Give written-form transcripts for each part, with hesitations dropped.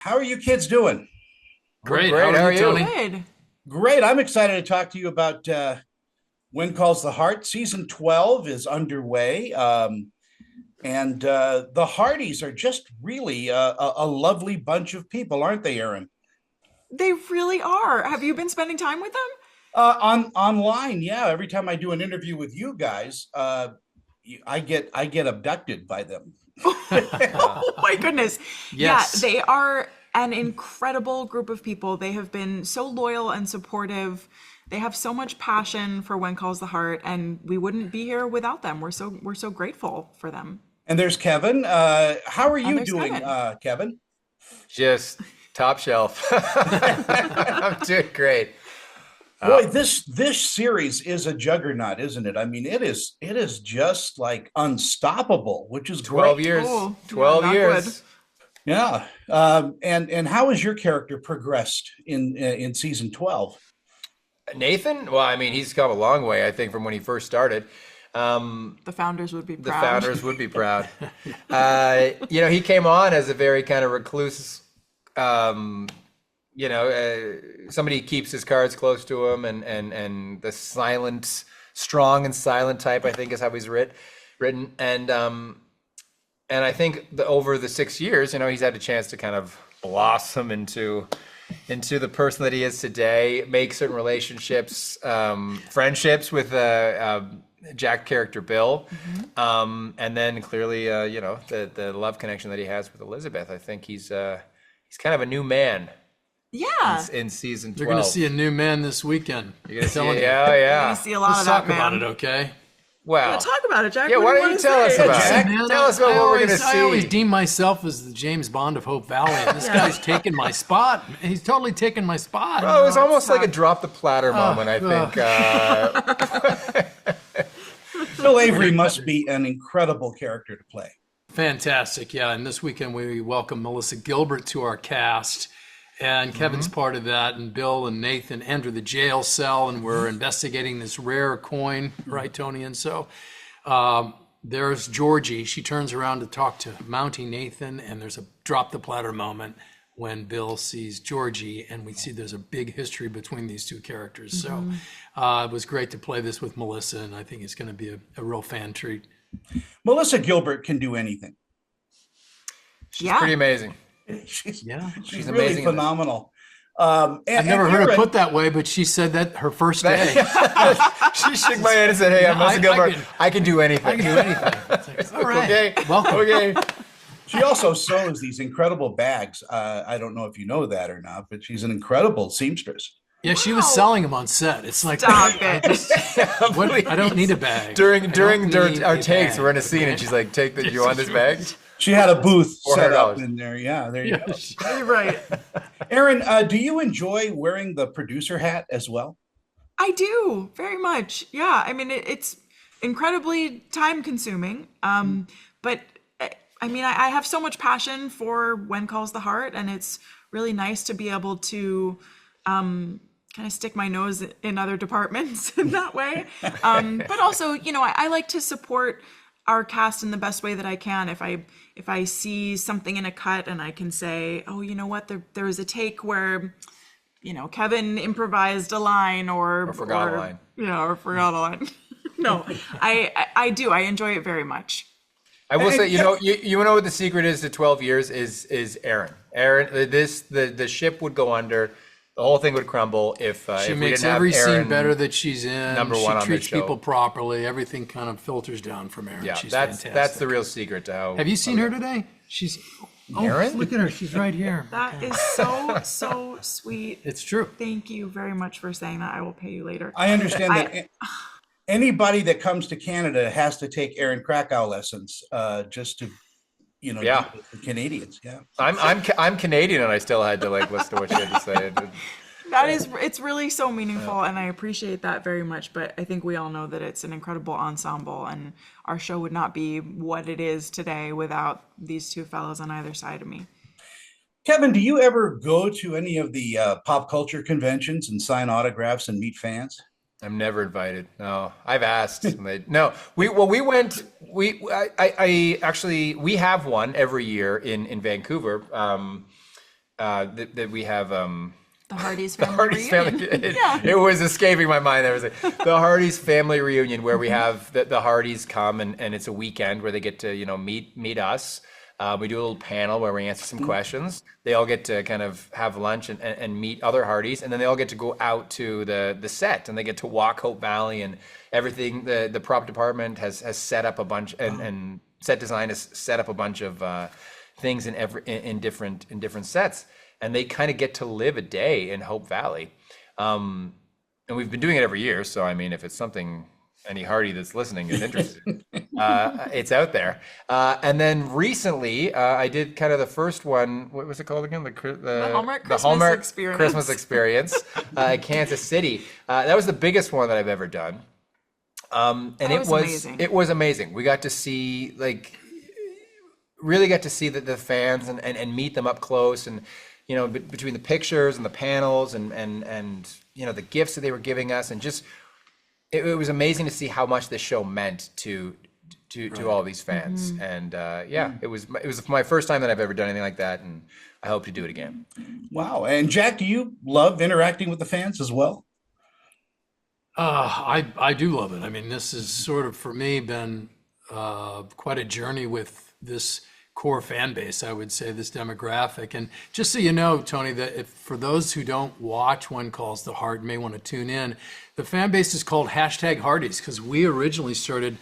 How are you kids doing? Great. Great. How are you? Tony? Good. Great. I'm excited to talk to you about When Calls the Heart. Season 12 is underway. And the Hearties are just really a lovely bunch of people, aren't they, Erin? They really are. Have you been spending time with them? On online, yeah. Every time I do an interview with you guys, I get abducted by them. Oh my goodness. Yeah, Yes. they are an incredible group of people. They have been so loyal and supportive. They have so much passion for When Calls the Heart, and we wouldn't be here without them. We're so grateful for them. And there's Kevin. How are And you there's doing, Kevin. Kevin? Just top shelf. I'm doing great. Boy, this series is a juggernaut, isn't it? I mean, it is just like unstoppable, which is 12 great. years. Oh, yeah, 12 knock years. wood. Yeah. And how has your character progressed in season 12? Nathan, well, I mean, he's come a long way, I think, from when he first started. The founders would be The proud. founders would be proud. He came on as a very kind of recluse, somebody keeps his cards close to him, and the silent, strong and silent type, I think, is how he's written. And I think over the 6 years, he's had a chance to kind of blossom into the person that he is today, make certain relationships, friendships with Jack character Bill, and then clearly, the love connection that he has with Elizabeth. I think he's kind of a new man Yeah. in season 12. You're going to see a new man this weekend. You're gonna see Telling it. you. Yeah. You see a lot Let's of that, talk about man. it, okay? Wow. Yeah, talk about it, Jack. Yeah, What why do don't you you tell wanna us say? about it? Man, Tell us about what we're gonna I always see. deem myself as the James Bond of Hope Valley, and this guy's taking my spot. He's totally taking my spot. Oh, it was almost not- like a drop the platter moment, I think. Phil Avery must be an incredible character to play. Fantastic, yeah. And this weekend we welcome Melissa Gilbert to our cast, and Kevin's part of that, and Bill and Nathan enter the jail cell, and we're investigating this rare coin, right, Tony? And so there's Georgie. She turns around to talk to Mountie Nathan, and there's a drop the platter moment when Bill sees Georgie, and we see there's a big history between these two characters. So it was great to play this with Melissa, and I think it's going to be a real fan treat. Melissa Gilbert can do anything. Yeah. Pretty amazing. She's Yeah. she's amazing really in this. phenomenal. I've never heard Erin, it put that way, but she said that her first day. She shook my hand and said, "Hey, I'm Melissa Gilbert. I can do anything." I can do anything. It's like, all right. Okay. Welcome. Okay. She also sews these incredible bags. I don't know if you know that or not, but she's an incredible seamstress. Yeah, she was Wow. selling them on set. It's like, Stop it. I don't need a bag. During I don't need our a takes, bag, we're in a scene, okay? and she's like, "Take the. You want this bag?" She had a booth set up $400. in there. Yeah, there you go. You're right. Erin, do you enjoy wearing the producer hat as well? I do very much. Yeah. I mean, it's incredibly time consuming. But I mean, I have so much passion for When Calls the Heart, and it's really nice to be able to kind of stick my nose in other departments in that way. But also, I like to support our cast in the best way that I can. If I see something in a cut and I can say, oh, you know what, there was a take where Kevin improvised a line or forgot a line. Yeah, or forgot a line. No, I do. I enjoy it very much. I will say, you know what the secret is to 12 years is Erin. Erin, the ship would go under, the whole thing would crumble if She if we makes didn't have every Erin. scene better that she's in. number She one on the treats show. people properly. Everything kind of filters down from Erin. Yeah, She's that's fantastic. the real secret to how. Have you seen her today? She's Erin? Look at her. She's right here. That is so sweet. It's true. Thank you very much for saying that. I will pay you later. I understand that anybody that comes to Canada has to take Erin Krakow lessons just to, Yeah. deal with the Canadians. Yeah. I'm Canadian, and I still had to listen to what she had to say. It's really so meaningful, and I appreciate that very much. But I think we all know that it's an incredible ensemble, and our show would not be what it is today without these two fellows on either side of me. Kevin, do you ever go to any of the pop culture conventions and sign autographs and meet fans? I'm never invited. No, I've asked. No, we went. I actually we have one every year in Vancouver. that we have The Hearties the family Hearties reunion. family. Yeah. It was escaping my mind. There was the Hearties family reunion where we have the Hearties come and it's a weekend where they get to meet us. We do a little panel where we answer some questions. They all get to kind of have lunch and meet other Hearties, and then they all get to go out to the set and they get to walk Hope Valley and everything. The prop department has set up a bunch and set design has set up a bunch of things in different sets, and they kind of get to live a day in Hope Valley. And we've been doing it every year, so I mean, if it's something any Hardy that's listening is interested in, it's out there. And then recently, I did kind of the first one. What was it called again? The Hallmark the Christmas Hallmark Experience. Christmas Experience, Kansas City. That was the biggest one that I've ever done. And That was amazing. it was amazing. We got to see really got to see the fans and meet them up close, and between the pictures and the panels and the gifts that they were giving us, and just it was amazing to see how much this show meant to all these fans. And it was my first time that I've ever done anything like that, and I hope to do it again. Wow. And Jack, do you love interacting with the fans as well? I do love it. I mean, this has sort of, for me, been quite a journey with this core fan base, I would say, this demographic. And just so you know, Tony, that if for those who don't watch When Calls the Heart, may want to tune in, the fan base is called #Hearties because we originally started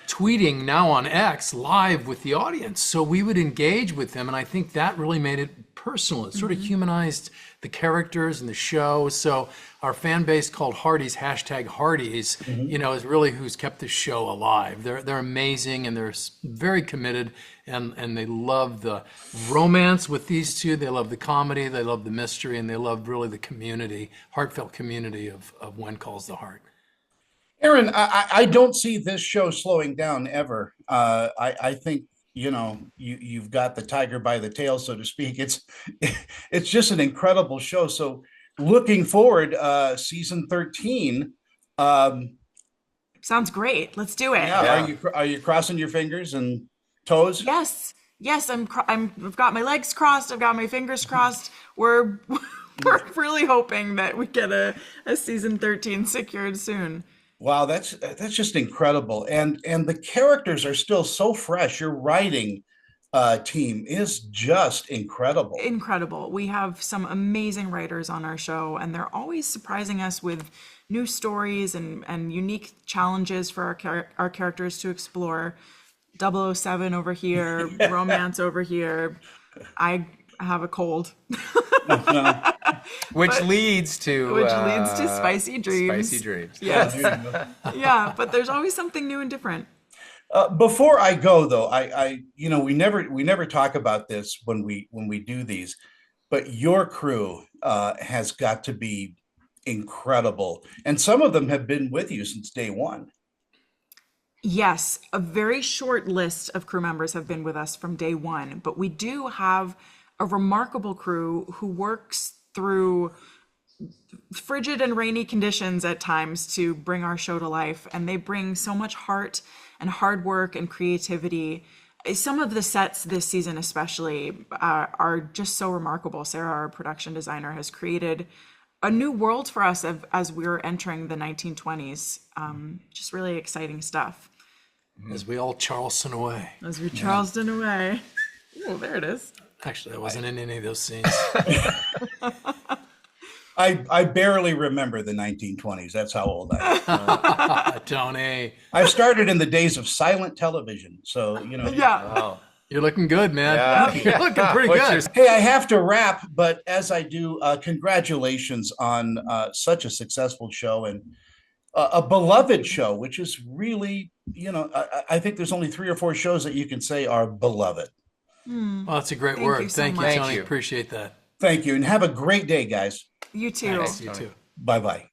tweeting, now on X, live with the audience. So we would engage with them, and I think that really made it personal. It sort of humanized the characters and the show. So our fan base called Hearties, #Hearties, is really who's kept the show alive. They're amazing, and they're very committed, and they love the romance with these two. They love the comedy, they love the mystery, and they love really the community, heartfelt community of When Calls the Heart. Erin, I don't see this show slowing down ever. I think you've got the tiger by the tail, so to speak. It's just an incredible show. So looking forward, season 13. Sounds great. Let's do it. Yeah. Are you crossing your fingers and toes? Yes. I've got my legs crossed. I've got my fingers crossed. We're really hoping that we get a season 13 secured soon. Wow, that's just incredible. And the characters are still so fresh. Your writing team is just incredible. Incredible. We have some amazing writers on our show, and they're always surprising us with new stories and unique challenges for our characters to explore. 007 over here, romance over here. I have a cold. Which leads to spicy dreams. Spicy dreams. Yes. Yeah, but there's always something new and different. Before I go, though, we never talk about this when we do these, but your crew has got to be incredible, and some of them have been with you since day one. Yes, a very short list of crew members have been with us from day one, but we do have a remarkable crew who works through frigid and rainy conditions at times to bring our show to life, and they bring so much heart and hard work and creativity. Some of the sets this season especially are just so remarkable. Sarah, our production designer, has created a new world for us as we're entering the 1920s. Just really exciting stuff. As we all Charleston away. As we Charleston away. Oh, there it is. Actually, I wasn't in any of those scenes. I barely remember the 1920s. That's how old I am. Tony. I started in the days of silent television. So, Yeah. Wow. You're looking good, man. Yeah. You're looking pretty good. Hey, I have to wrap, but as I do, congratulations on such a successful show and a beloved show, which is really, I think there's only 3 or 4 shows that you can say are beloved. Well, that's a great Thank word. you so Thank you, much. Tony. Thank you. Appreciate that. Thank you, and have a great day, guys. You too. You too. Bye-bye.